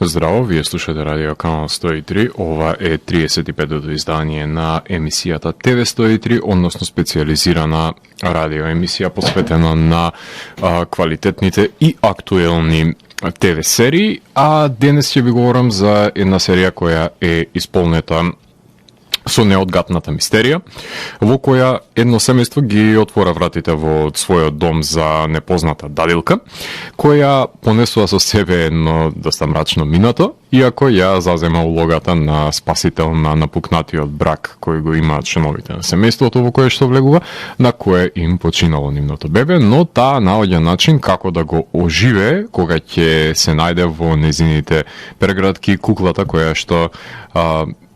Здраво, вие слушате радио канал 103, ова е 35-то издание на емисијата ТВ 103, односно специализирана радио емисија посветена на квалитетните и актуелни ТВ серии, а денес ќе ви говорам за една серија која е исполнета со неодгатната мистерија, во која едно семејство ги отвора вратите во својот дом за непозната дадилка, која понесува со себе едно доста мрачно минато, иако ја зазема улогата на спасител на напукнатиот брак кој го имаат членовите на семејството во кое што влегува, на кое им починало нивното бебе, но таа наоѓа начин како да го оживее кога ќе се најде во незините преградки куклата која што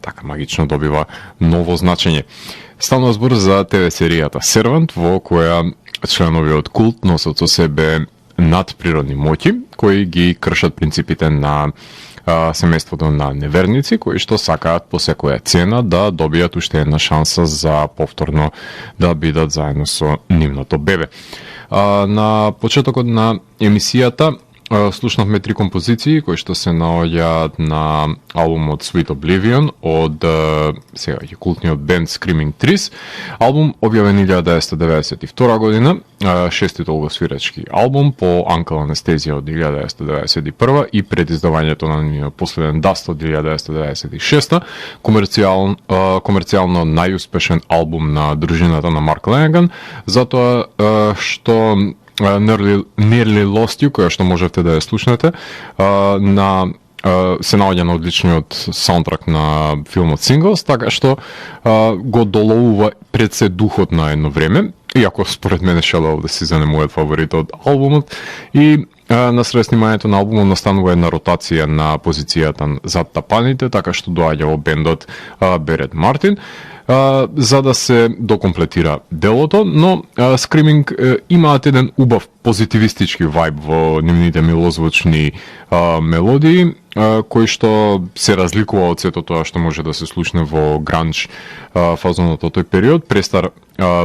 така магично добива ново значење. Станува збор за ТВ серијата Сервант, во која членовиот култ носат со себе надприродни моќи, кои ги кршат принципите на семејството на неверници, кои што сакаат по секоја цена да добијат уште една шанса за повторно да бидат заедно со нивното бебе. На почетокот на емисијата слушнавме три композиции кои што се наоѓаат на албумот Sweet Oblivion од сега култниот бенд Screaming Trees, албум објавен 1992 година, шести долгосвирачки албум по Uncle Anesthesia од 1991 и пред издавањето на нивниот последен Dust од 1996, комерцијално најуспешен албум на дружината на Марк Ленеган, затоа што Nearly Lost You, која што можете да ја слушнете, се наоѓа на одличниот саундтрак на филмот Singles, така што го доловува пред се духот на едно време, иако според мене Shallow the Season е мојот фаворит од албумот, и на сред снимањето на албумот настанува една ротација на позицијата зад тапаните, така што доаѓа во бендот Берет Мартин, за да се докомплетира делото, но Screaming имаат еден убав позитивистички вајб во нивните милозвучни мелодии, кој што се разликува од сето тоа што може да се слушне во гранж фазонот од тој период, престар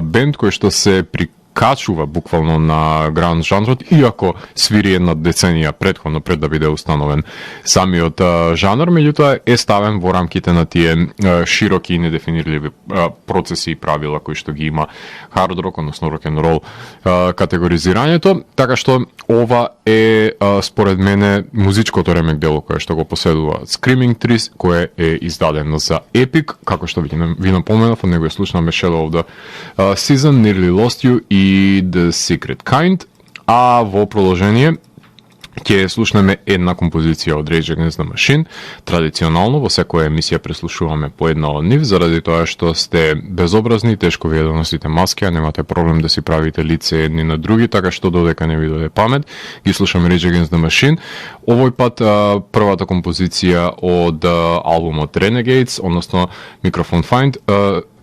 бенд кој што се прикачува буквално на гранж жанрот, иако свири една деценија претходно пред да биде установен самиот жанр, меѓутоа е ставен во рамките на тие широки и недефинирливи процеси и правила кои што ги има хард рок, односно рок н рол категоризирањето, така што ова е според мене музичкото ремек дело кое што го поседува Screaming Trees, кое е издадено за Epic, како што ви напоменав, од него ја слушнаме Shadow of the Season, Nearly Lost You и The Secret Kind, а во продолжение ќе слушнеме една композиција од Rage Against the Machine. Традиционално во секоја емисија преслушуваме по една од нив, заради тоа што сте безобразни, тешко вие да носите маски, а немате проблем да си правите лице едни на други, така што додека не ви дојде памет, ги слушаме Rage Against the Machine. Овој пат првата композиција од албумот Renegades, односно Microphone Find,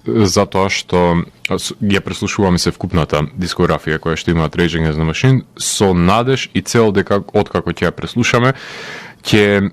затоа што ја преслушуваме се вкупната дискографија која што имаат Rage Against the Machine со надеж и цел дека откако ќе ја преслушаме ќе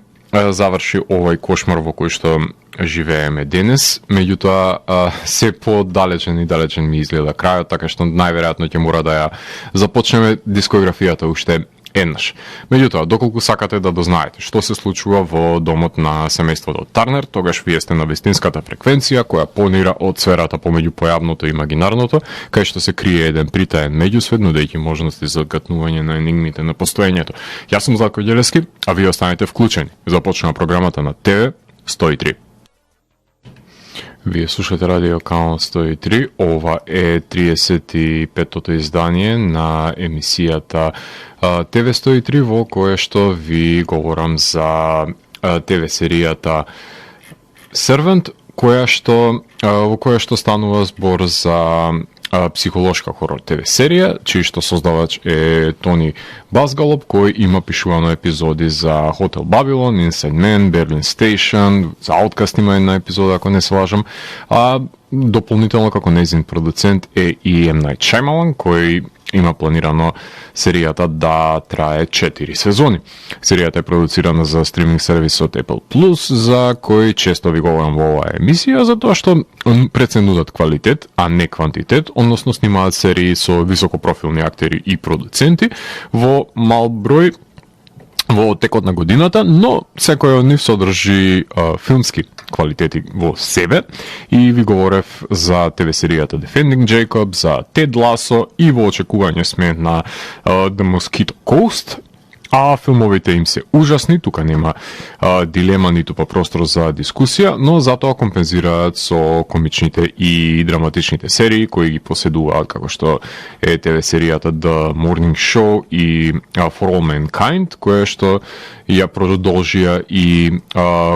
заврши овој кошмар во кој што живееме денес, меѓутоа се подалечен и далечен ми изгледа крајот, така што најверојатно ќе мора да ја започнеме дискографијата уште еднаш. Меѓутоа, доколку сакате да дознаете што се случува во домот на семејството Тарнер, тогаш вие сте на вистинската фреквенција која понира од сферата помеѓу појавното и имагинарното, кај што се крие еден притаен меѓусвет, нудејќи можности за отгатнување на енигмите на постоењето. Јас сум Златко Ѓелевски, а вие останете вклучени. Започнува програмата на ТВ 103. Вие слушате радио канал 103, ова е 35-тото издание на емисијата ТВ 103 во кое што ви говорам за ТВ серијата Servant, во која што станува збор за психолошка хорор ТВ серија, чиј што создавач е Тони Басгалоп, кој има пишувано епизоди за Хотел Бабилон, Inside Man, Berlin Station, за Outcast има една епизода, ако не се лажам, а дополнително како нејзин продуцент е и M. Night Shyamalan, кој има планирано серијата да трае 4 сезони. Серијата е продуцирана за стриминг сервисот Apple Plus, за кој често ви говорам во оваа емисија, затоа што преценуваат квалитет, а не квантитет, односно снимаат серии со високопрофилни актери и продуценти во мал број во текот на годината, но секој од нив содржи филмски квалитети во себе и ви говорев за ТВ серијата Defending Jacob, за Тед Ласо и во очекување сме на The Mosquito Coast. А филмовите им се ужасни, тука нема дилема ниту па простор за дискусија, но затоа компензираат со комичните и драматичните серии кои ги поседуваат, како што е ТВ серијата The Morning Show и For All Mankind, кое што ја продолжија и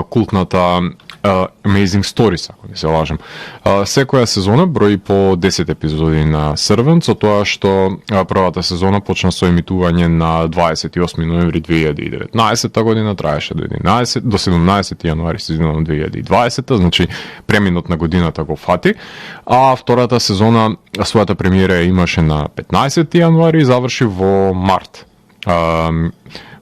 култната Amazing Stories, ако не се лажам. Секоја сезона брои по 10 епизоди на Servant, со тоа што првата сезона почна со емитување на 28 ноември 2019 година, траеше до 17 јануари 2020, значи преминот на годината го фати, а втората сезона својата премиера имаше на 15 јануари и заврши во март.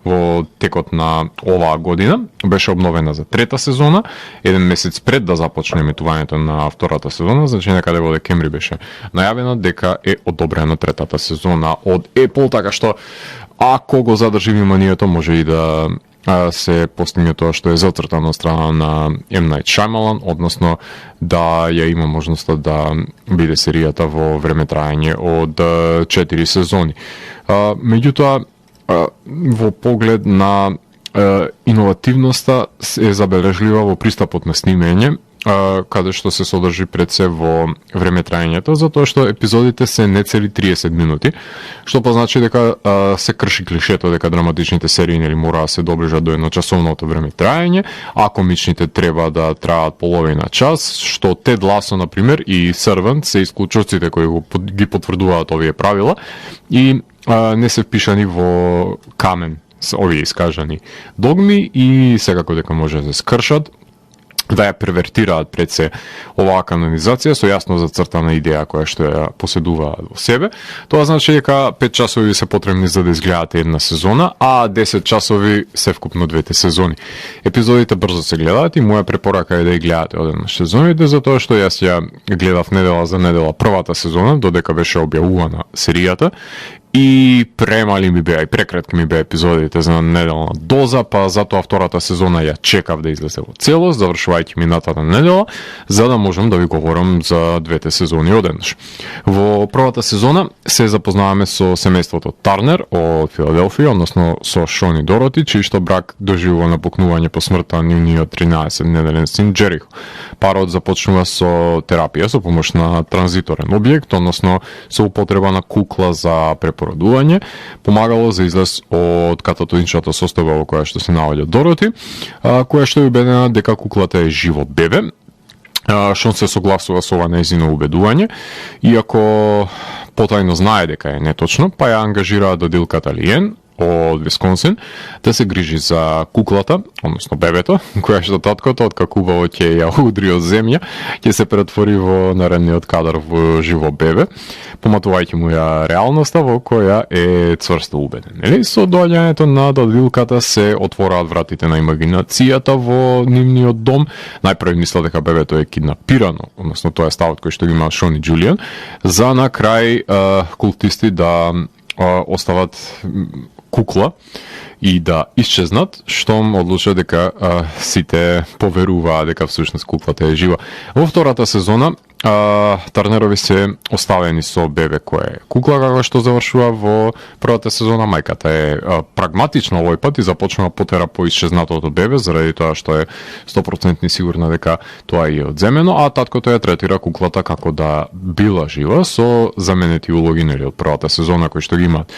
Во текот на оваа година беше обновена за трета сезона, еден месец пред да започне емитувањето на втората сезона, значи некаде во декември беше најавено дека е одобрена третата сезона од Apple, така што ако го задржи вниманието може и да се постигне тоа што е зацртано од страна на M. Night Shyamalan, односно да ја има можноста да биде серијата во време трајање од 4 сезони. Меѓутоа, во поглед на иновативноста е забележлива во пристапот на снимење, каде што се содржи пред се во време трајањето, затоа што епизодите се не цели 30 минути, што позначи дека се крши клишето дека драматичните серии нели мора да се доближат до едночасовното време трајање, а комичните треба да траат половина час, што Тед Ласо на пример и Servant се исклучоците кои ги потврдуваат овие правила и не се впишани во камен овие искажани догми и секако дека може да се скршат, да ја превертираат пред се оваа канонизација со јасно зацртана идеја која што ја поседуваат во себе. Тоа значи дека 5 часови се потребни за да изгледате една сезона, а 10 часови се вкупно двете сезони. Епизодите брзо се гледаат и моја препорака е да ја гледате одеднаш сезоните, затоа што јас ја гледав недела за недела првата сезона, додека беше објавувана серијата, и премали ми беа и прекратки ми беа епизодите за неделна доза, па затоа втората сезона ја чекав да излезе во целост, завршувајќи минатата недела, за да можам да ви говорам за двете сезони одеднаш. Во првата сезона се запознаваме со семејството Тарнер од Филаделфија, односно со Шон и Дороти, чиј што брак доживува напукнување по смртта на нивниот 13-неделен син Джерихо. Парот започнува со терапија со помош на транзиторен објект, односно со употреба на кукла за препородување, помагало за излез од кататоничната состојба во која што се наоѓа Дороти, која што е убедена дека куклата е живо бебе. Шон се согласува со ова нејзино убедување, иако потајно знае дека е неточно, па ја ангажира додилката Лиен од Висконсин да се грижи за куклата, односно бебето, која што таткото откакувало ќе ја удри од земја, ќе се претвори во наредниот кадар во живо бебе, поматувајќи му ја реалноста во која е цврсто убеден. Нели? Со доаѓањето на додилката се отвораат вратите на имагинацијата во нивниот дом. Најпрво мисла дека бебето е киднапирано, односно тоа е ставот кој што ги има Шон и Џулијан, за на крај култисти да остават кукла и да исчезнат, штом одлуча дека сите поверуваа дека всушност куклата е жива. Во втората сезона Тарнерови се оставени со бебе кое е кукла, како што завршува во првата сезона. Мајката е прагматична овој пат и започнува потера по исчезнатото бебе, заради тоа што е 100% сигурна дека тоа е одземено, а таткото ја третира куклата како да била жива со заменети улоги нели од првата сезона кои што ги имаат.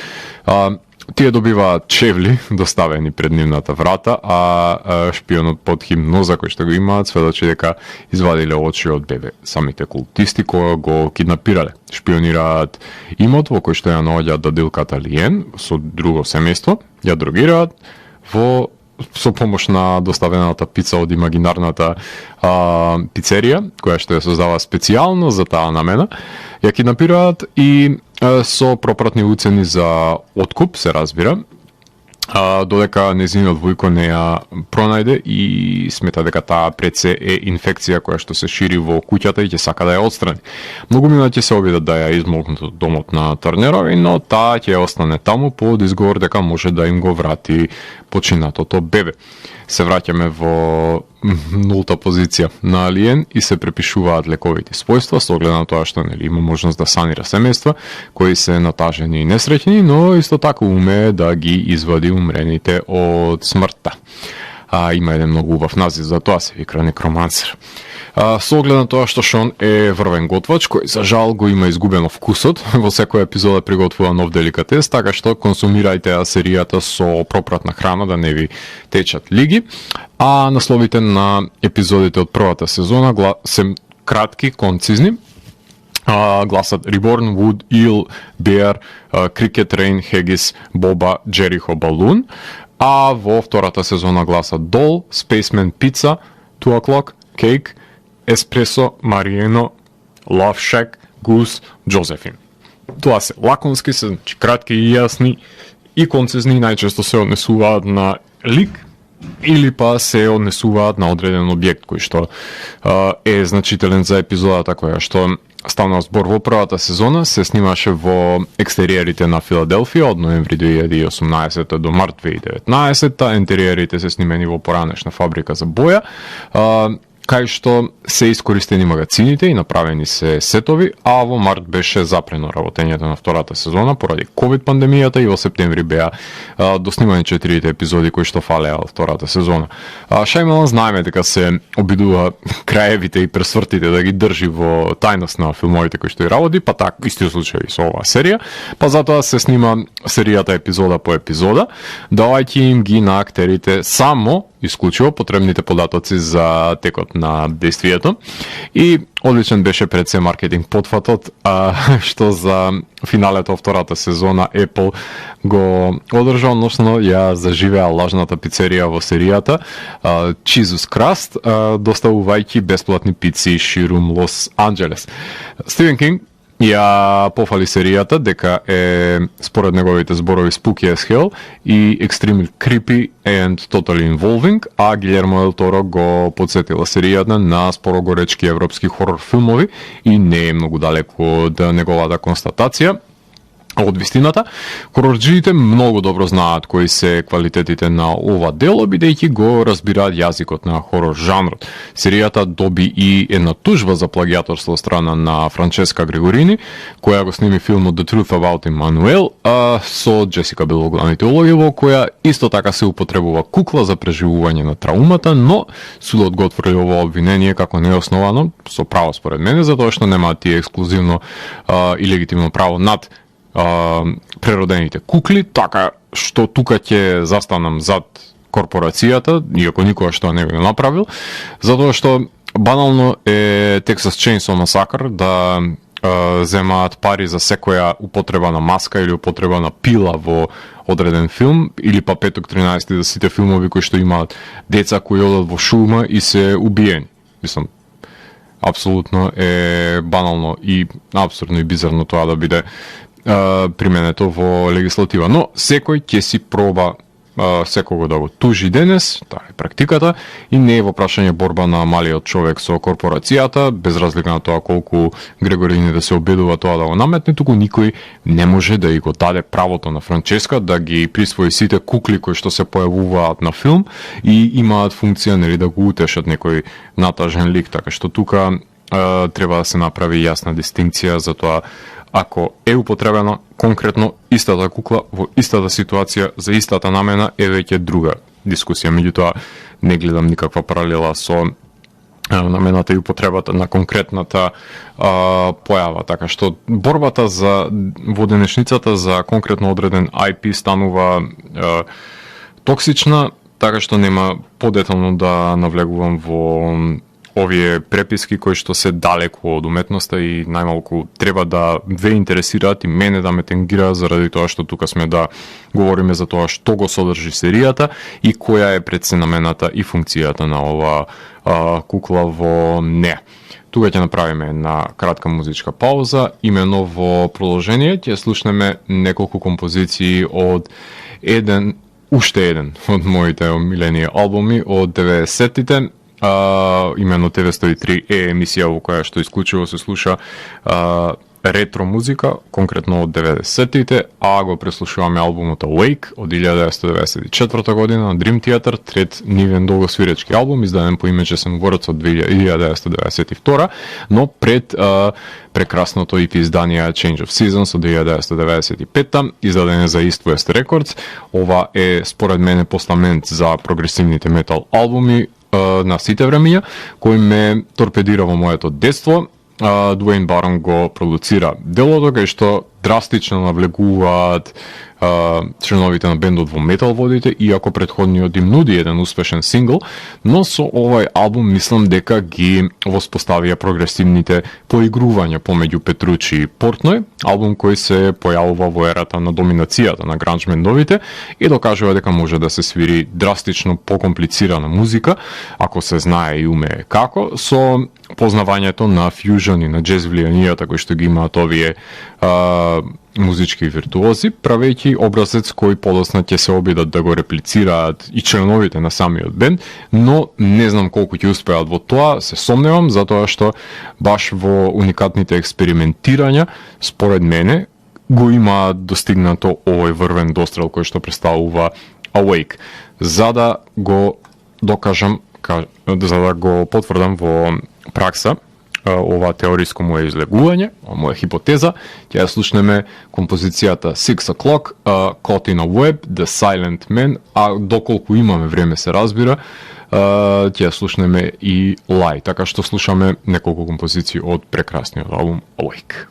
Тие добиваат чевли доставени пред нивната врата, а шпионот под хипноза кој што го имаат сведочи дека извадиле очи од бебе. Самите култисти кои го киднапирале шпионираат имот во кој што ја наоѓаат додилката Лиен со друго семејство, ја дрогираат со помош на доставената пица од имагинарната пицерија, која што ја создава специјално за таа намена, ја киднапираат и со пропратни уцени за откуп, се разбира, додека незиниот војко не ја пронајде и смета дека таа пред се е инфекција која што се шири во куќата и ќе сака да ја отстрани. Многу мина ќе се обидат да ја измолкнат од домот на Тарнерови, но таа ќе остане таму под изговор дека може да им го врати починатото бебе. Се враќаме во нулта позиција на Алиен и се препишуваат лековите својства со оглед на тоа што нели има можност да санира семејства кои се натажени и несреќни, но исто така умее да ги извади умрените од смртта. Има еден многу убав назив за тоа, се вика Некромансер. Со оглед на тоа што Шон е врвен готвач, кој за жал го има изгубено вкусот, во секоја епизода приготвува нов деликатес, така што консумирајте серијата со пропратна храна да не ви течат лиги. А насловите на епизодите од првата сезона се кратки, концизни. Гласат Reborn, Wood, Eel, Bear, Cricket, Rain, Haggis, Boba, Jericho, Balloon. А во втората сезона гласат Doll, Spaceman, Pizza, 2 O'Clock, Cake, Espresso, Marieno, Love Shack, Goose, Josephine. Тоа се лаконски, се кратки и јасни и концизни, најчесто се однесуваат на лик или па се однесуваат на одреден објект кој што е значителен за епизодата која што станува збор во првата сезона, се снимаше во екстериерите на Филаделфија од ноември 2018 до март 2019. Интериерите се снимени во поранешна фабрика за боја, кај што се искористени магазините и направени се сетови, а во март беше запрено работењето на втората сезона поради COVID пандемијата и во септември беа доснимани 4 епизоди кои што фалеа од втората сезона. Шајмалан знаеме дека се обидува краевите и пресвртите да ги држи во тајност на филмовите кои што и работи, па така истиот случај и со оваа серија, па затоа се снима серијата епизода по епизода, давајќи им ги на актерите само исклучиво потребните податоци за текот на действието. И одличен беше пред се маркетинг потфатот, што за финалето од втората сезона Apple го одржа, односно ја заживеа лажната пицерија во серијата Jesus Crust, доставувајќи бесплатни пици ширум Лос Анџелес. Стивен Кинг ја пофали серијата дека е според неговите зборови spooky as hell и extremely creepy and totally involving, а Гилермо Дел Торо го подсетила серијата на споро горечки европски хорор филмови и не е многу далеко од неговата констатација. Од вистината, хорорџиите многу добро знаат кои се квалитетите на ова дело, бидејќи го разбираат јазикот на хорор жанрот. Серијата доби и една тужба за плагиаторство од страна на Франческа Григорини, која го сними филмот The Truth About Emmanuel, со Джесика Бил во главните улоги, во која исто така се употребува кукла за преживување на траумата, но судот го отврли ова обвинение како неосновано, со право според мене, затоа што немаат тие ексклузивно и легитимно право над преродените кукли, така што тука ќе застанам зад корпорацијата, иако никогаш тоа не би го направил, затоа што банално е Texas Chainsaw Massacre да земаат пари за секоја употреба на маска или употреба на пила во одреден филм, или па Петок 13 за сите филмови кои што имаат деца кои одат во шума и се убиени. Мислам, апсолутно е банално и абсурдно и бизарно тоа да биде применето во легислатива. Но секој ќе си проба секого да го тужи денес, таа е практиката, и не е во прашање борба на малиот човек со корпорацијата, без разлика на тоа колку Грегорини да се обидува тоа да го наметне, туку никој не може да и го даде правото на Франческа да ги присвои сите кукли кои што се појавуваат на филм и имаат функција нели да го утешат некој натажен лик, така што тука треба да се направи јасна дистинкција за тоа ако е употребена конкретно истата кукла во истата ситуација за истата намена е веќе друга дискусија. Меѓутоа не гледам никаква паралела со намената и употребата на конкретната појава, така што борбата за во денешницата за конкретно одреден IP станува токсична, така што нема подетално да навлегувам во овие преписки кои што се далеку од уметноста и најмалку треба да ве интересираат и мене да ме тенгираат заради тоа што тука сме да говориме за тоа што го содржи серијата и која е пред се намената и функцијата на ова кукла во неа. Тука ќе направиме една кратка музичка пауза, имено во продолжение ќе слушнеме неколку композиции од еден уште еден од моите омилени албуми од 90-тите, именно TV103 е емисија во која што исклучиво се слуша ретро музика, конкретно од 90-тите, а го преслушуваме албумот Awake од 1994 година на Dream Theater, трет нивен долгосвиречки албум, издаден по име Чесен Ворец од 1992, но пред прекрасното EP издание Change of Seasons од 1995, издаден за East West Records. Ова е според мене постамент за прогресивните метал албуми на сите времења, кој ме торпедира во моето детство. Дуейн Барон го продуцира делото, кај што драстично навлегуваат членовите на бендот во метал водите, иако претходниот им нуди еден успешен сингл, но со овој албум мислам дека ги воспоставија прогресивните поигрувања помеѓу Петручи и Портној, албум кој се појавува во ерата на доминацијата на гранж бендовите и докажува дека може да се свири драстично покомплицирана музика, ако се знае и умее како, со познавањето на фјужн и на джез влијанијата кои што ги имаат овие музички виртуози, правејќи образец кој подосна ќе се обидат да го реплицираат и членовите на самиот бенд, но не знам колку ќе успеат во тоа, се сомневам, затоа што баш во уникатните експериментирања, според мене, го има достигнато овој врвен дострел кој што представува Awake. За да го докажам, за да го потврдам во пракса, ова теориско моје излегување, моја хипотеза, ќе ја слушнеме композицијата 6 O'Clock, Caught in a Web, The Silent Man, а доколку имаме време се разбира, ќе ја слушнеме и Lie, така што слушаме неколку композиции од прекрасниот албум Awake.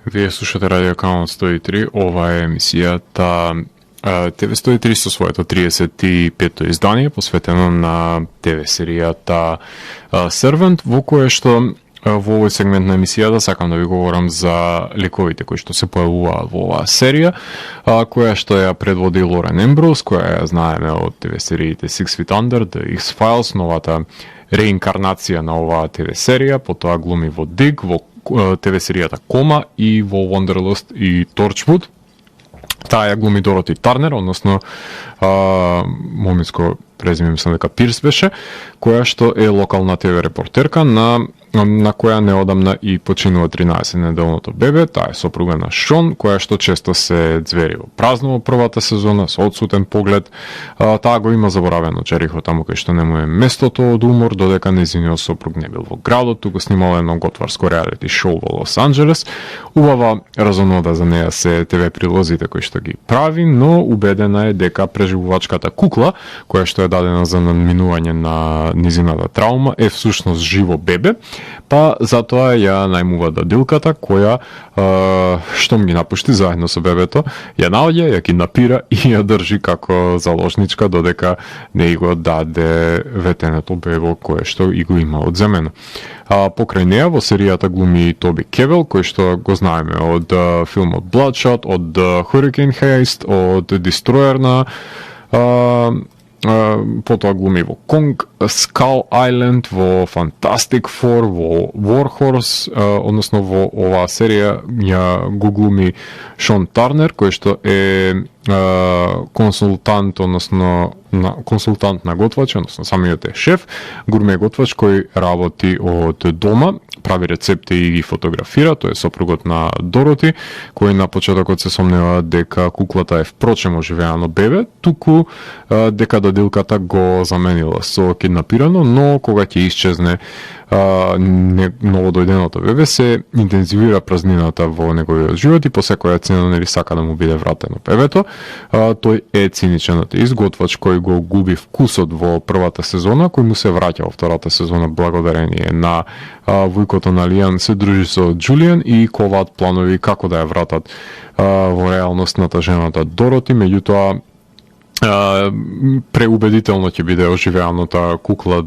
Вие слушате Радио Канал 103, ова е емисијата TV103 со своето 35-то издание, посветено на ТВ серијата Servant, во кое што во овој сегмент на емисијата сакам да ви говорам за ликовите кои што се појавуваат во оваа серија, која што ја предводи Лорен Емброуз, која ја знаеме од ТВ сериите Six Feet Under, The X-Files, новата реинкарнација на оваа ТВ серија, потоа глуми во Dig, во ТВ серијата Кома и во Wanderlust и Torchwood. Таа ја глуми Дороти Тарнер, односно момиско презиме мислам дека Пирс беше, која што е локална ТВ репортерка на која неодамна и починува 13-неделното бебе. Таа е сопруга на Шон, која што често се ѕвери во празно во првата сезона, со одсутен поглед. Таа го има заборавено Джерихо таму кај што не му е местото од умор, додека нејзиниот сопруг не бил во градот, туку снимала едно готварско реалити шоу во Лос Анџелес. Убава разонода за неја се ТВ прилозите кои што ги прави, но убедена е дека преживувачката кукла, која што е дадена за надминување на низината траума, е всушност живо бебе, па затоа ја најмува дадилката која штом ги напушти заедно со бебето, ја наоѓа, ја киднапира и ја држи како заложничка додека не го даде ветенето бебо кое што и го има одземено. Покрај неа во серијата глуми Тоби Кевел, кој што го знаеме од филмот Bloodshot, од Hurricane Heist, од Destroyer на потоа глуми во Kong Skull Island, во Fantastic Four, во Warhorse, односно во оваа серија ја го глуми Шон Тарнер, кој што е консултант, односно консултант на готвач, односно самиот е шеф, гурме готвач кој работи од дома, прави рецепти и ги фотографира, тој е сопругот на Дороти, кој на почетокот се сомнева дека куклата е впрочем оживеано бебе, туку дека дадилката го заменила со киднапирано, но кога ќе исчезне новодојденото бебе, се интензивира празнината во неговиот живот и по секоја цена нели сака да му биде вратено бебето. Тој е циничен изготвач кој го губи вкусот во првата сезона, кој му се враќа во втората сезона благодарение на вујкото на Лијан, се дружи со Џулијан и коваат планови како да ја вратат во реалностната жената Дороти, меѓутоа преубедително ќе биде оживеаната кукла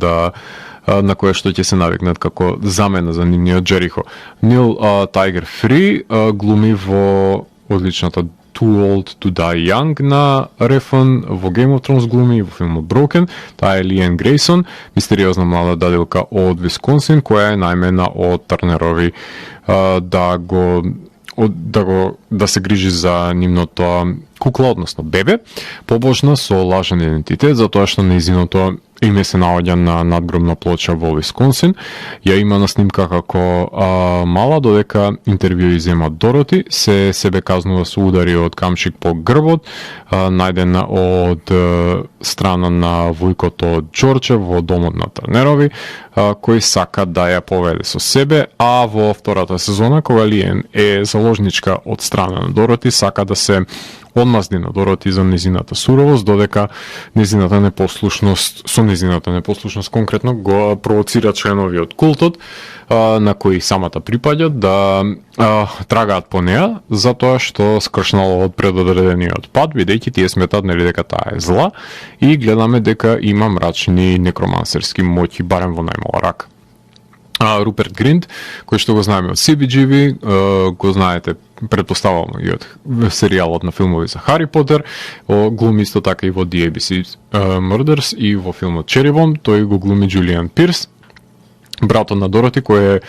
на која што ќе се навикнат како замена за нивниот Джерихо. Нил Тайгер Фри глуми во одличната Too Old to Die Young на Рефан, во Game of Thrones глуми во филмот Broken. Таа е Лиен Грейсон, мистериозна млада дадилка од Висконсин, која е најмена од Тарнерови да го да се грижи за нивното кукла, односно бебе, побожна со лажен идентитет, затоа што нејзиното име се наоѓа на надгробна плоча во Висконсин. Ја има на снимка како мала, додека интервјуи зема Дороти, се себе казнува со удари од камшик по грбот, најдена од страна на војкото од Џорџе во домот на Тарнерови, кој сака да ја поведе со себе, а во втората сезона, кога Лиен е заложничка од страна на Дороти, сака да се одмазди на Дороти за незината суровост, додека незината непослушност конкретно го провоцира членови од култот, на кои самата припаѓат, да трагаат по неа, затоа што скршнала од предодредениот пат, бидејќи тие сметат дека таа е зла, и гледаме дека има мрачни некромансерски моќи, барем во најмала рака. Руперт Гринт, кој што го знаеме од CBGB, го знаете предпоставално и од серијалот на филмови за Хари Потер, глуми исто така и во The ABC Murders и во филмот Cherry Bomb, тој го глуми Джулиан Пирс, братот на Дороти, кој е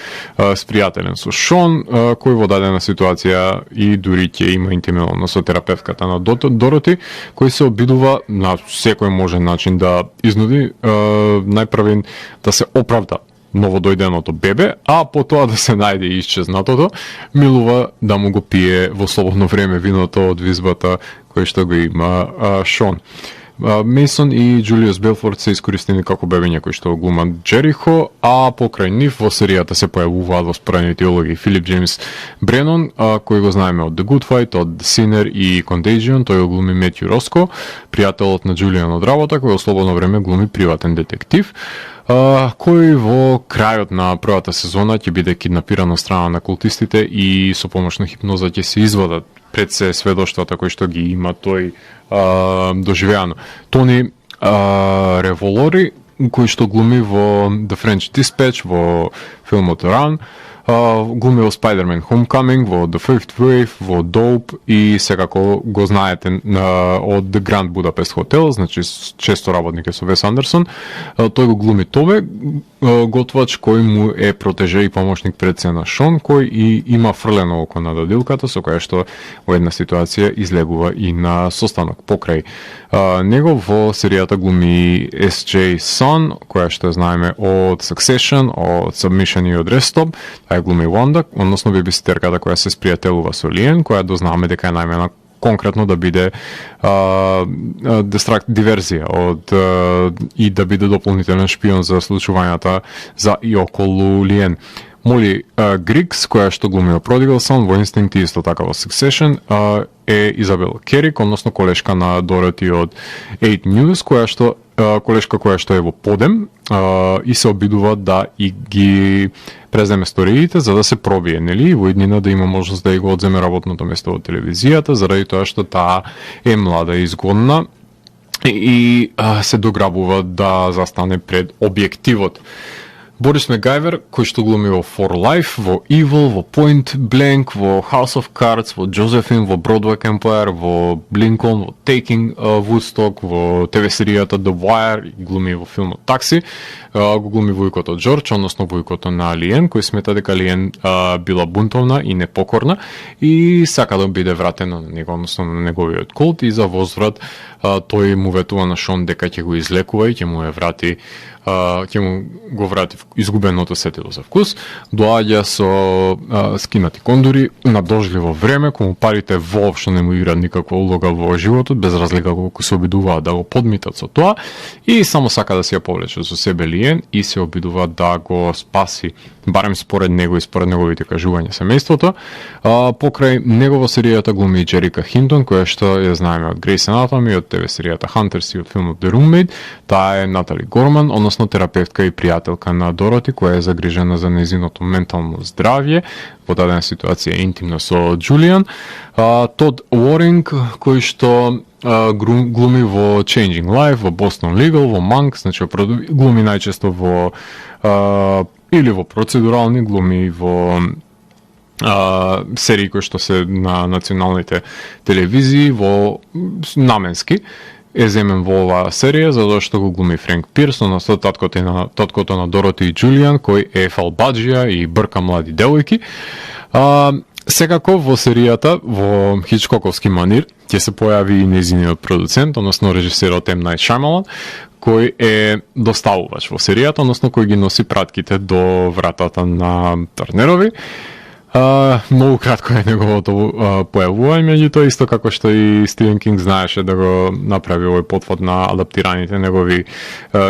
спријателен со Шон, кој во дадена ситуација и дури ќе има интимен однос со терапевтката на Дороти, кој се обидува на секој можен начин да изнуди најпрвен да се оправда новодојденото бебе, а потоа да се најде исчезнатото, милува да му го пие во слободно време виното од визбата кој што го има Шон. Мейсон и Джулиус Белфорд се искористени како бебења кои што глумат Джерихо, а покрај нив во серијата се појавуваат во спорените улоги Филип Джеймс Бренон, кој го знаеме од The Good Fight, од The Sinner и Contagion, тој го глуми Метју Роско, пријателот на Джулиан од работа, кој во слободно време глуми приватен детектив, кој во крајот на првата сезона ќе биде киднапиран од страна на култистите и со помош на хипноза ќе се извадат пред се сведоштвата кои што ги има тој доживеано. Тони Револори, кој што глуми во The French Dispatch, во филмот Run, глуми во Spider-Man Homecoming, во The Fifth Wave, во Dope и секако го знаете од The Grand Budapest Hotel, значи често работник е со Вес Андерсон. Тој го глуми Тобе, готвач кој му е протеже и помошник пред се на Шон, кој и има фрлено око на дадилката, со која што во една ситуација излегува и на состанок покрај него. Во серијата глуми SJ Sun, која што знаеме од Succession, од Submission и од Restop, тај глуми Wanda, односно бебиситерката која се спријателува со Лиен, која дознаваме дека е најмена конкретно да биде диверзија и да биде дополнителен шпион за случувањата за и околу Лиен. Моли Грикс, која што глуми во Prodigal Son, во Instinct и исто така во Succession, е Изабел Керик, односно колешка на Дороти од 8 News, колешка која што е во подем и се обидува да и ги преземе сториите за да се пробие, нели, во иднина да има можност да и го одземе работното место во телевизијата, заради тоа што таа е млада и изгодна и се дограбува да застане пред објективот. Борис Мегайвер, кој што глуми во For Life, во Evil, во Point Blank, во House of Cards, во Josephine, во Broadway Empire, во Lincoln, во Taking Woodstock, во ТВ серијата The Wire, глуми во филмот Такси, го глуми војкото Џорџ, односно војкото на Лиен, кој смета дека Лиен била бунтовна и непокорна и сака да биде вратена на него, односно на неговиот култ, и за возврат тој му ветува на Шон дека ќе го излекува и ќе му го врати изгубеното сетило за вкус. Доаѓа со скинати кондури на дожливо време, кому парите воопшто не му играат никаква улога во животот, без разлика колку се обидуваат да го подмитат со тоа, и само сака да се ја повлече со себе Лиен и се обидува да го спаси, барем според него и според неговите кажувања, семејството. Покрај него во серијата глуми Джерика Хинтон, која што ја знаеме од Grey's Anatomy, од ТВ серијата Hunters и од филмот The Roommate. Таа е Натали Горман, односно терапевтка и пријателка на Дороти, која е загрижена за нејзиното ментално здравје, во дадена ситуација интимна со Джулиан. Тод Уоринг, кој што глуми во Changing Life, во Boston Legal, во Monk, значи глуми најчесто во или во процедурални, глуми во серии кои што се на националните телевизии, во наменски е земен во оваа серија, затоа што го глуми Френк Пирс, односно таткото на Дороти и Джулиан, кој е фалбаджија и брка млади девојки. Секако во серијата, во хичкоковски манир, ќе се појави и нејзиниот продуцент, односно режисерот М. Найт Шаймалан, кој е доставувач во серијата, односно кој ги носи пратките до вратата на Тарнерови. Многу кратко е неговото појавување, меѓутоа исто како што и Стивен Кинг знаеше да го направи овој потвод на адаптираните негови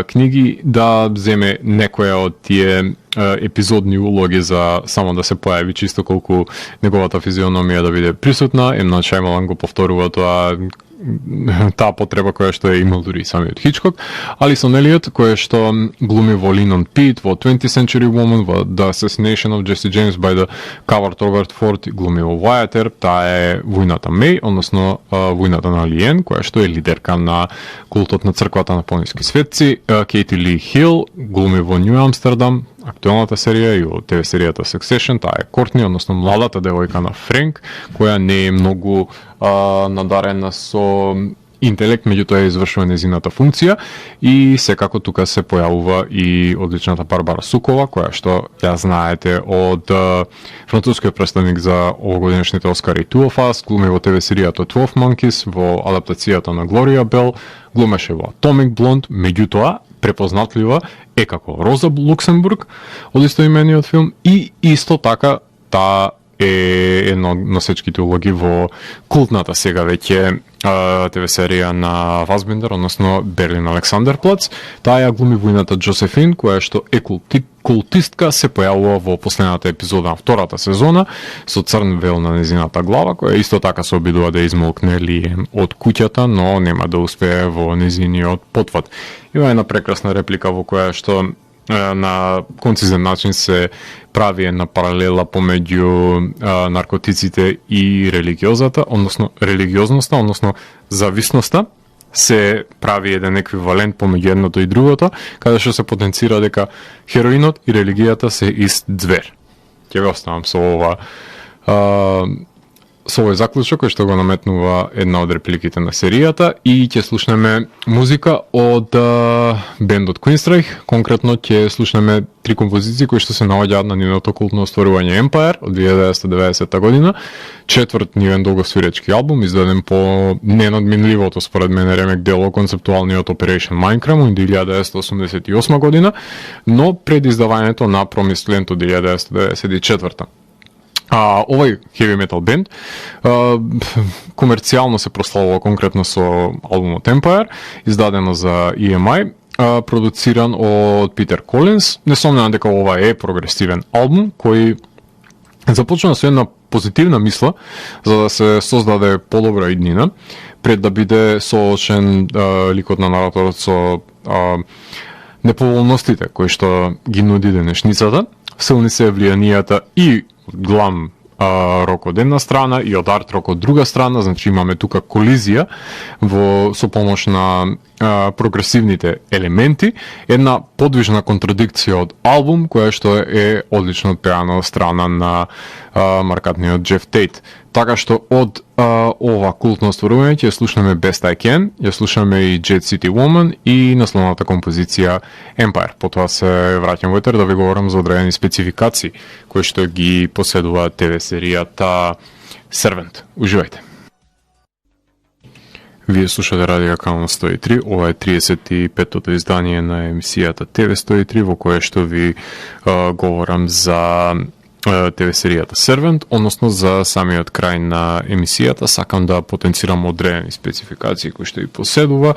книги, да земе некоја од тие епизодни улоги за само да се појави чисто колку неговата физиономија да биде присутна. М. Найт Шаймалан го повторува таа потреба која што е имал дури самиот Хичкок. Алисон Елиот, која што глуми во Линон Пит, во 20th Century Woman, во The Assassination of Jesse James by the Coward Robert Ford, глуми во Wyatt Earp, таа е војната Меј, односно војната на Алиен, која што е лидерка на култот на црквата на планински светци. Кейти Ли Хил глуми во Нью Амстердам, актуелната серија, и во ТВ серијата Succession, таа е Кортни, односно младата девојка на Френк, која не е многу надарена со интелект, меѓутоа ја извршува незината функција, и секако тука се појавува и одличната Барбара Сукова, која што ја знаете од францускиот представник за овогодинешните Оскари Two of Us, глуми во ТВ серијата 12 Monkeys, во адаптацијата на Глорија Бел, глумеше во Atomic Blonde, меѓутоа препознатлива е како Роза Луксембург од истоимениот филм, и исто така таа е едно од носечките улоги во култната сега веќе ТВ серија на Фасбендер, односно Берлин Александерплац. Таа ја глуми војната Джозефин, која што е култистка, се појавува во последната епизода на втората сезона со црн вел на незината глава, која исто така се обидува да измолкне Лием од куќата, но нема да успее во незиниот потвод. Има една прекрасна реплика во која што на концизен начин се прави една паралела помеѓу наркотиците и религиозноста, односно зависноста, се прави еден еквивалент помеѓу едното и другото, каде што се потенцира дека хероинот и религијата се ист звер. Ќе го оставам со овој заклучок кој што го наметнува една од репликите на серијата, и ќе слушнеме музика од бендот Queenstrike. Конкретно ќе слушнеме 3 композиции кои што се наоѓаат на нивното култно остварување Empire од 1990 година, четврт нивен долгосвиречки албум, издаден по ненадминливото според мене ремек дело концептуалниот Operation Mindcrime од 1988 година, но пред издавањето на Promised Land од 1994. Овој heavy metal бенд комерцијално се прославува конкретно со албумот Empire, издадено за EMI, продуциран од Питер Колинс. Несомнено дека ова е прогресивен албум кој започна со една позитивна мисла за да се создаде подобра иднина пред да биде соочен ликот на нараторот со неповолностите кои што ги нуди денешницата. Силни се влијанијата и глам рок од една страна и од арт рок од друга страна, значи имаме тука колизија со помош на прогресивните елементи, една подвижна контрадикција од албум која што е одлично отпеана од страна на маркатниот Джеф Тейт. Така што од ова култно остварување ќе слушнеме Best I Can, ја слушаме и Jet City Woman и насловната композиција Empire. Потоа се враќам во етер да ви говорам за одредени спецификации кои што ги поседува ТВ серијата Servant. Уживајте. Вие слушате Радио Канал 103, ова е 35-тото издание на емисијата ТВ 103 во кое што ви говорам за ТВ серијата Servant, односно за самиот крај на емисијата сакам да потенцирам одредени спецификации кои што ви поседува,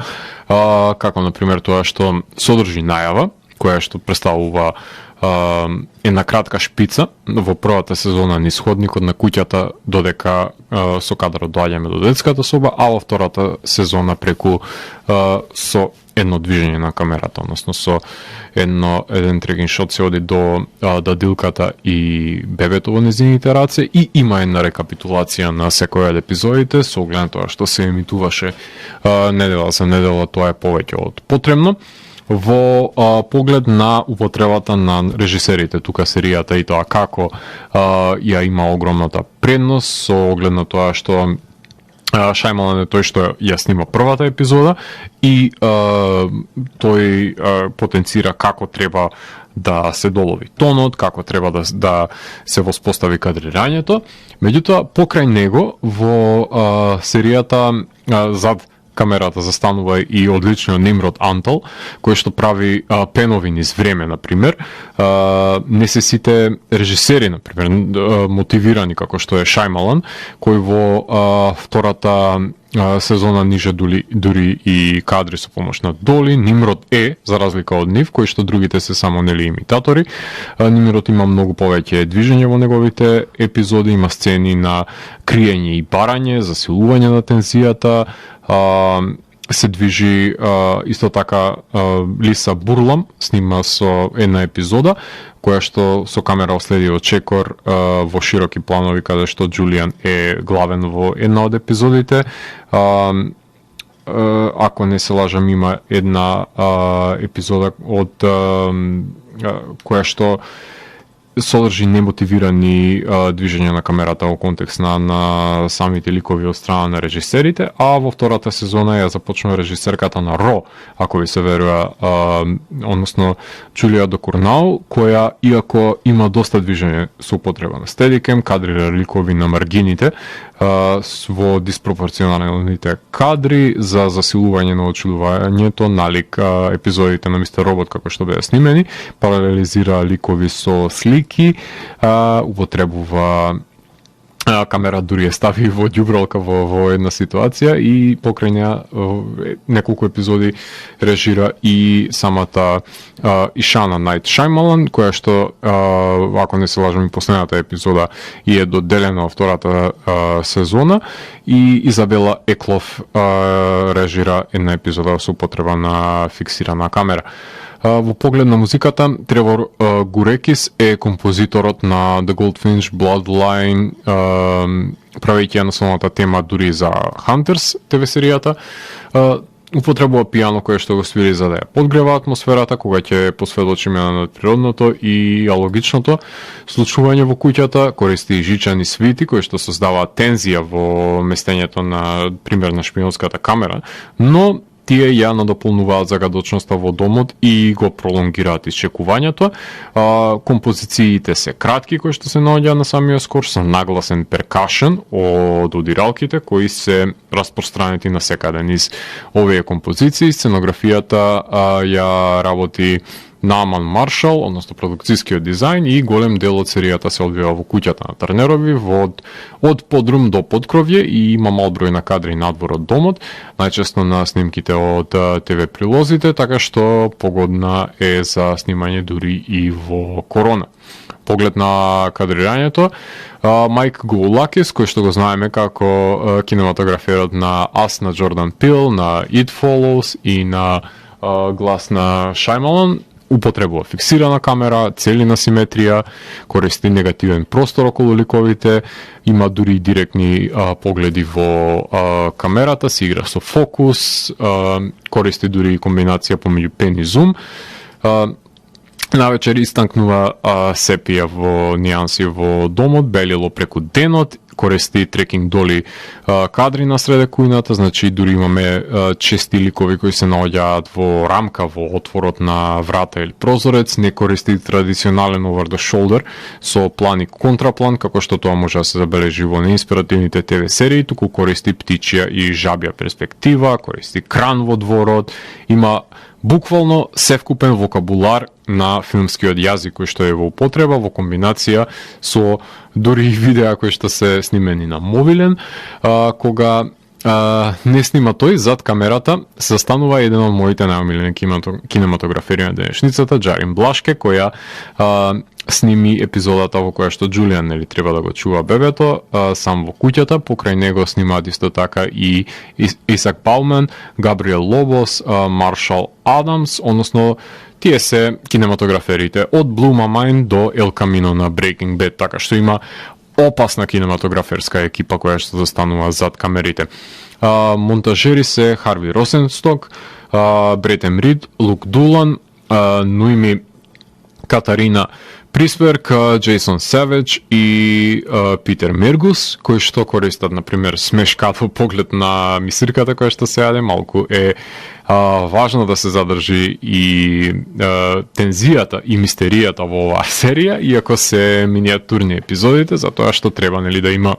како например тоа што содржи најава, која што представува една кратка шпица во првата сезона низ ходникот на куќата додека со кадрот доаѓаме до детската соба, а во втората сезона преку со едно движење на камерата, односно со еден трекинг шот се оди до дадилката и бебето во незините раце и има една рекапитулација на секој од епизодите со оглед на тоа што се емитуваше недела за недела, тоа е повеќе од потребно. Во поглед на употребата на режисерите тука серијата и тоа како ја има огромната предност со оглед на тоа што Шајмалан е тој што ја снима првата епизода и тој потенцира како треба да се долови тонот, како треба да се воспостави кадрирањето. Меѓутоа, покрај него во серијата зад камерата застанува и одличниот Нимрод Антал, кој што прави пенови низ време, например. Не се сите режисери, например, мотивирани како што е Шајмалан, кој во втората сезона ниже дури и кадри со помош на Доли. Нимрод е, за разлика од нив, кои што другите се само нели имитатори. Нимрод има многу повеќе движење во неговите епизоди, има сцени на криење и барање, засилување на тензијата, се движи исто така Лиса Бурлам снима со една епизода која што со камера оследи од чекор во широки планови каде што Џулијан е главен во една од епизодите. Ако не се лажам, има една епизода од која што содржи немотивирани движења на камерата во контекст на самите ликови од страна на режисерите, а во втората сезона ја започнува режисерката на Ро, ако ви се верува, односно Џулија Докурнау, која, иако има доста движење со употреба на стедикем, кадрира ликови на маргините, во диспропорционалните кадри за засилување на очудувањето, налик епизодите на Мистер Робот како што беа снимени, паралелизира ликови со слики, употребува камера дури е стави во ѓубралка во една ситуација и покрај неа неколку епизоди режира и самата Ишана Најт Шајмалан, која што, ако не се лажам, и последната епизода и е доделена во втората сезона, и Изабела Еклов режира една епизода со употреба на фиксирана камера. Во поглед на музиката, Тревор Гурекис е композиторот на The Goldfinch Bloodline, правејќи ја насловната тема дури за Hunters ТВ серијата. Употребува пијано кое што го свири за да ја подгрева атмосферата, кога ќе посведочиме на природното и алогичното случување во куќата, користи жичани свити кои што создаваат тензија во местењето на примерна шпионската камера, но тие ја надополнуваат загадочноста во домот и го пролонгираат исчекувањето. Композициите се кратки кои што се наоѓаат на самиот скор, со нагласен перкашен од удиралките кои се распространети на секаде низ овие композиции. Сценографијата ја работи Нааман Маршал, односно продукцијскиот дизајн, и голем дел од серијата се одвива во куќата на Тарнерови, од подрум до поткровје, и има мал број на кадри надвор од домот, најчесто на снимките од ТВ прилозите, така што погодна е за снимање дури и во корона. Поглед на кадрирањето, Майк Гоулакис, кој што го знаеме како кинематограферот на Us на Джордан Пил, на It Follows и на Глас на Шајмалан, употребува фиксирана камера, целина симетрија, користи негативен простор околу ликовите, има дури и директни погледи во камерата, се игра со фокус, користи дури и комбинација помеѓу пен и зум. Навечер истанкнува сепија во нијанси во домот, белило преку денот, користи трекинг доли кадри на среде кујната, значи дури имаме чести ликови кои се наоѓаат во рамка во отворот на врата или прозорец, не користи традиционален over the shoulder со план и контраплан, како што тоа може да се забележи во неинспиративните ТВ серии, туку користи птичја и жабја перспектива, користи кран во дворот, има буквално севкупен вокабулар на филмскиот јазик кој што е во употреба во комбинација со дури и видеа кои што се снимени на мобилен. Кога не снима тој, зад камерата се застанува еден од моите најомилени кинематографери на денешницата, Джарин Блашке, која сними епизодата во која што Џулијан нели треба да го чува бебето сам во куќата. Покрај него снимаат исто така и Исак Бауман, Габриел Лобос, Маршал Адамс, односно тие се кинематограферите од Blue My Mind до El Camino на Breaking Bad, така што има опасна кинематограферска екипа која што застанува зад камерите. Монтажери се Харви Росенсток, Бретем Рид, Лук Дулан, Ноими Катарина Присберг, Джейсон Савидж и Питер Мергус, кои што користат, например, смешкат во поглед на мисирката која што се јаде. Малку е важно да се задржи и тензијата и мистеријата во оваа серија, иако се миниатурни епизодите, затоа што треба, нели, да има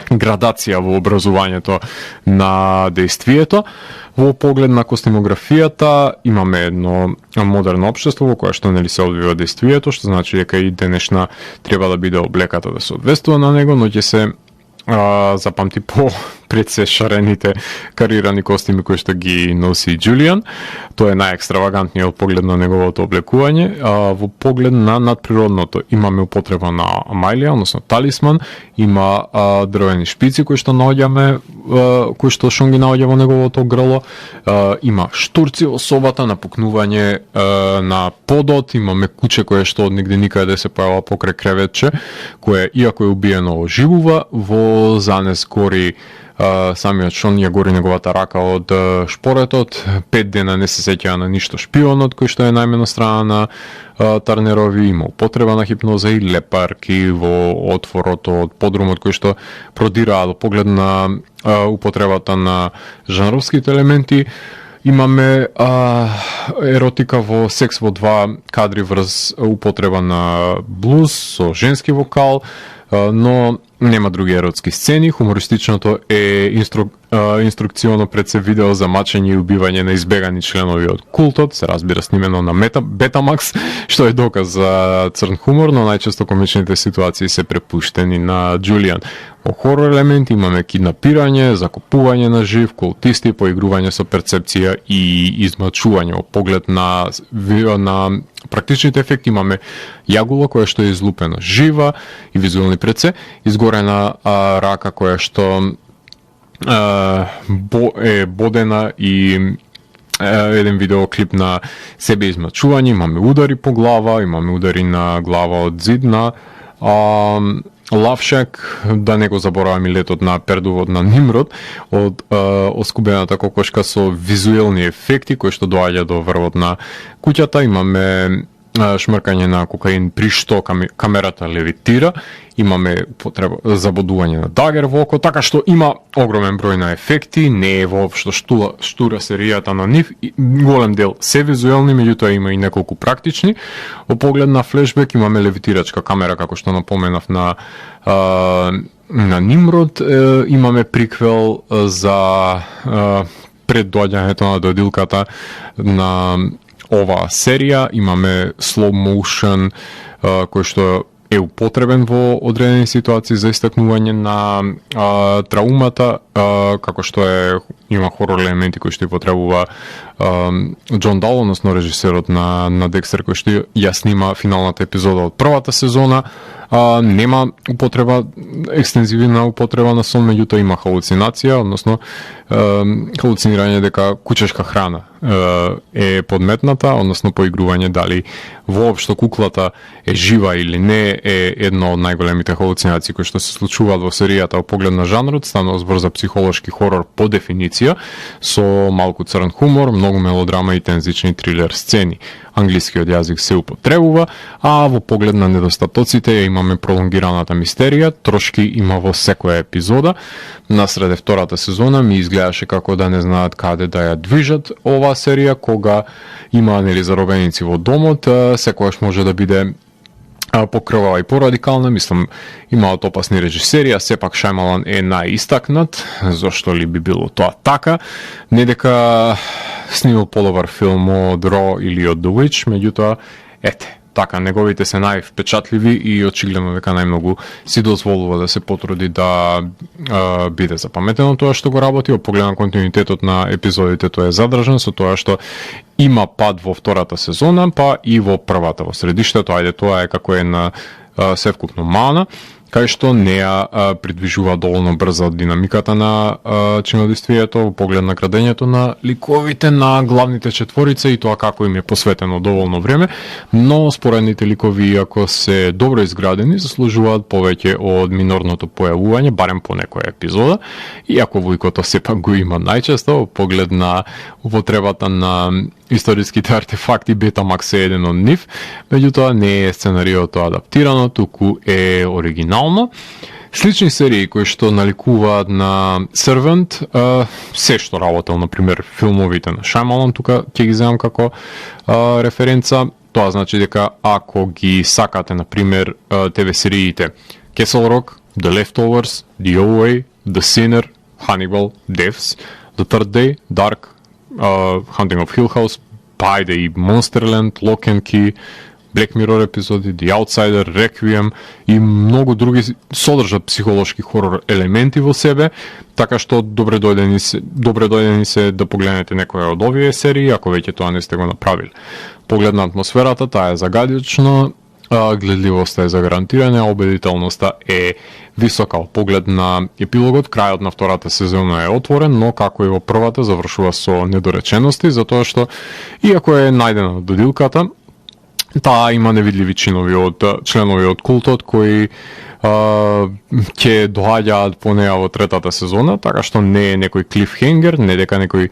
градација во образувањето на дејствието. Во поглед на костимографијата имаме едно модерно општество во кое што, нели, се одвива дејствието, што значи дека и денешна треба да биде облеката да се одвестува на него, но ќе се запамти по пред се шарените карирани костими кои што ги носи Џулијан. Тоа е најекстравагантниот поглед на неговото облекување. Во поглед на надприродното имаме употреба на амајлија, односно талисман, има дрвени шпици кои што наоѓаме, кои што Шон ги наоѓа во неговото грло, има штурци во собата, напукнување на подот, имаме куче кое што од нигде никаде се појава покрај креветче, кое иако е убиено оживува, во занес гори самиот Шон ја гори неговата рака од шпоретот. 5 дена не се сеќава на ништо шпионот кој што е најмено страна на Тарнерови, има употреба на хипноза и лепарки во отворот од подрумот кој што продираат до поглед на употребата на жанровските елементи. Имаме еротика во секс во 2 кадри врз употреба на блуз со женски вокал, но нема други еротски сцени. Хумористичното е инструкционо пред се видео за мачење и убивање на избегани членови од култот, се разбира снимено на Betamax, што е доказ за црн хумор, но најчесто комичните ситуации се препуштени на Џулијан. Во хорор елемент имаме киднапирање, закопување на жив, култисти, поигрување со перцепција и измачување. Во поглед на практичните ефекти имаме јагула која што е излупена жива и визуелни пред се, изгорена рака која што е бодена и еден видеоклип на себе измачување, имаме удари по глава, имаме удари на глава од зид на Лавшак, да не го забораваме летот на пердувот на Нимрод од оскубената кокошка со визуелни ефекти кои што доаѓа до врвот на куќата. Имаме шмркање на кокаин при што камерата левитира, имаме потреба забодување на дагер во око, така што има огромен број на ефекти, не е воопшто штура серијата на нив, голем дел се визуелни, меѓутоа има и неколку практични. Во поглед на флешбек имаме левитирачка камера, како што напоменав на Нимрод, имаме приквел за пред доаѓањето на додилката на оваа серија, имаме slow motion кој што е употребен во одредени ситуации за истакнување на траумата, како што има хорор елементи кои што употребува Џон Дал, односно режисерот на Декстер, кој што ја снима финалната епизода од првата сезона. Нема употреба, екстензивна употреба на сон, меѓутоа има халуцинација, односно халуцинирање дека кучешка храна е подметната, односно поигрување дали воопшто куклата е жива или не е една од најголемите халуцинации кои што се случуваат во серијата во поглед на жанрот. Станува збор за психолошки хорор по дефиниција, со малку црн хумор, многу мелодрама и тензични трилер сцени. Англискиот јазик се употребува, а во поглед на недостатоците имаме пролонгираната мистерија, трошки има во секоја епизода. Насреде втората сезона ми изгледаше како да не знаат каде да ја движат оваа серија, кога има, нели, заробеници во домот, секогаш може да биде покрвава и порадикална. Мислам, имаат опасни режисери, а сепак Шајмалан е најистакнат. Зошто ли би било тоа така? Не дека снимал подобар филм од Ро или од The Witch, меѓутоа, ете, така, неговите се највпечатливи и очигледно дека најмногу си дозволува да се потруди да биде запаметено тоа што го работи. Во поглед на континуитетот на епизодите тоа е задржан со тоа што има пад во втората сезона, па и во првата во средиштето. Ајде, тоа е како една севкупно мана. кај што не ја придвижува доволно брзо динамиката на чинодействието, поглед на градењето на ликовите на главните четворица и тоа како им е посветено доволно време, но споредните ликови, ако се добро изградени, заслужуваат повеќе од минорното појавување, барем по некоја епизода, иако Вујкото сепак го има најчесто, поглед на употребата на историските артефакти, Бетамакс е еден од нив, меѓутоа не е сценариото адаптирано, туку е оригинално. Слични серии кои што наликуваат на Servant, се што работел, например, филмовите на Шаймалан, тука ќе ги земам како референца. Тоа значи дека ако ги сакате, например, ТВ сериите Castle Rock, The Leftovers, The OA, The Sinner, Hannibal, Devs, The Third Day, Dark, Hunting of Hill House, па ајде и Monsterland, Lock and Key, Black Mirror епизоди, The Outsider, Requiem и многу други содржат психолошки хорор елементи во себе, така што добре дојдени се да погледнете некоја од овие серии, ако веќе тоа не сте го направили. Поглед на атмосферата, таа е загадична, гледливоста е загарантирана, убедителноста е висока. Поглед на епилогот, крајот на втората сезона е отворен, но како и во првата завршува со недоречености, затоа што иако е најдена додилката, таа има невидливи членови од култот кои ќе доаѓаат по неа во третата сезона, така што не е некој клифхенгер, не дека некој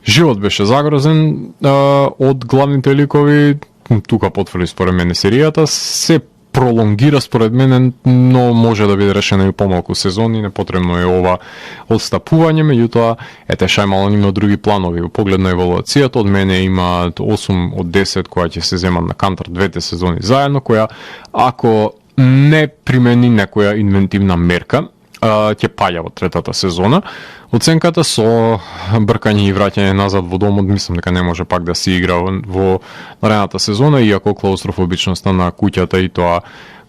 живот беше загрозен од главните ликови. Тука потврди според мене серијата, се пролонгира според мене, но може да биде решено и помалку сезони, непотребно е ова отстапување, меѓутоа ете Шаймалан има други планови. Во поглед на еволуацијата, од мене има 8 од 10 која ќе се земат на кантар двете сезони заедно, која ако не примени некоја инвентивна мерка, ќе паѓа во третата сезона. Оценката со бркање и враќање назад во домот, мислам дека не може пак да се игра во наредната сезона, иако клаустрофобичноста на куќата и тоа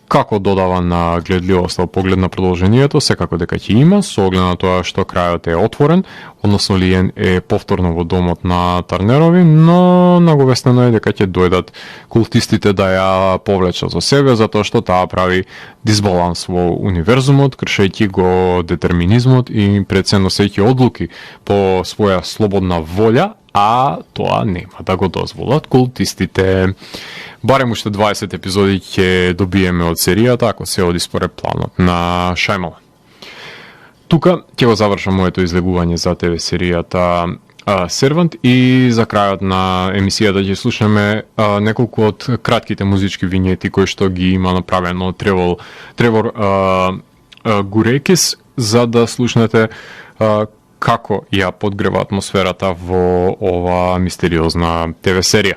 како додава на гледливост од поглед на продолжението, секако дека ќе има, со оглед на тоа што крајот е отворен, односно Лиен е повторно во домот на Тарнерови, но наговестено е дека ќе дојдат култистите да ја повлечат за себе, затоа што таа прави дисбаланс во универзумот, кршејќи го детерминизмот и преценосејќи одлуки по своја слободна волја, а тоа нема да го дозволат култистите. Барем уште 20 епизоди ќе добиеме од серијата, ако се оди според планот на Шаймалан. Тука ќе го завршам моето излегување за ТВ серијата Servant и за крајот на емисијата ќе слушаме неколку од кратките музички винјети кои што ги има направено Тревор Гурекис, за да слушнете како ја подгрева атмосферата во ова мистериозна ТВ серија.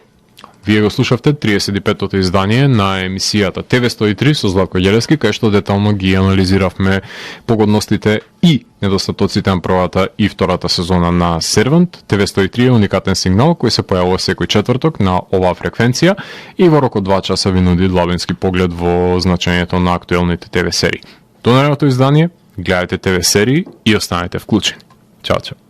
Вие го слушавте 35-тото издание на емисијата ТВ103 со Златко Ѓелевски, кај што детално ги анализиравме погодностите и недостатоците на првата и втората сезона на Servant. ТВ103 е уникатен сигнал кој се појавува секој четврток на оваа фреквенција и во рок од 2 часа ви нуди длабински поглед во значењето на актуелните ТВ серии. До наредното издание, гледате ТВ серии и останете вклучени. Чао, чао.